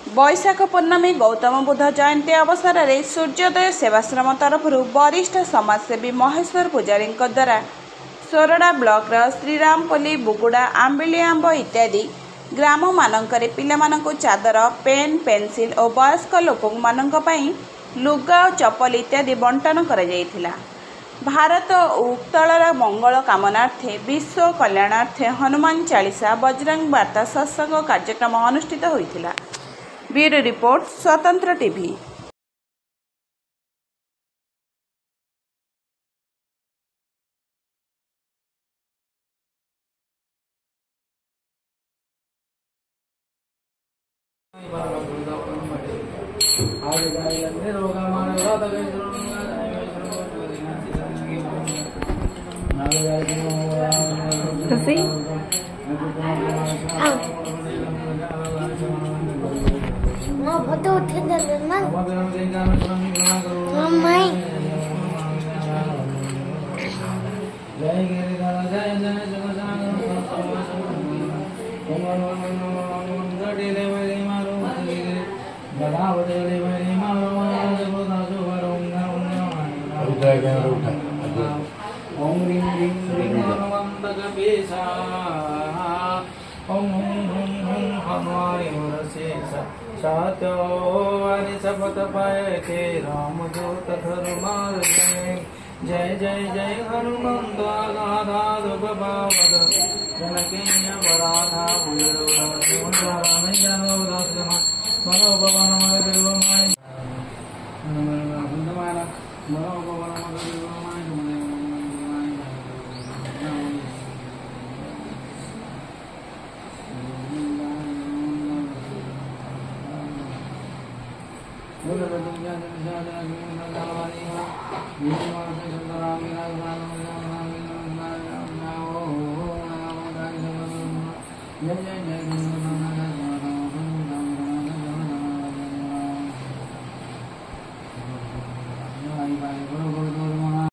वैशाख पूर्णमी गौतम बुद्ध जयंती अवसर में सूर्योदय सेवाश्रम तरफ वरिष्ठ समाजसेवी महेश्वर पुजारी द्वारा सोरडा ब्लॉक श्रीरामपल्ली बुगुड़ा आंबिली आंब इत्यादि ग्राम मानकरे पिलामानंकु चादर पेन पेंसिल और वयस्क लोक मानंकपाई लुगा और चप्पल इत्यादि बंटन करा जायथिला। भारत और उत्कलर मंगल कामनार्थे विश्व कल्याणार्थे हनुमान चालीसा बजरंग वार्ता सत्संग कार्यक्रम अनुष्ठित होइथिला। ब्यूरो रिपोर्ट स्वतंत्र टीवी। फोटो उठे ना मम्मी सात्यो वाणी शपथ पाए के रामदूत धर्मार जय जय जय हनुमंत गाधा दुर्गपावद जनकीय पराधा मनोभवन जय जय जय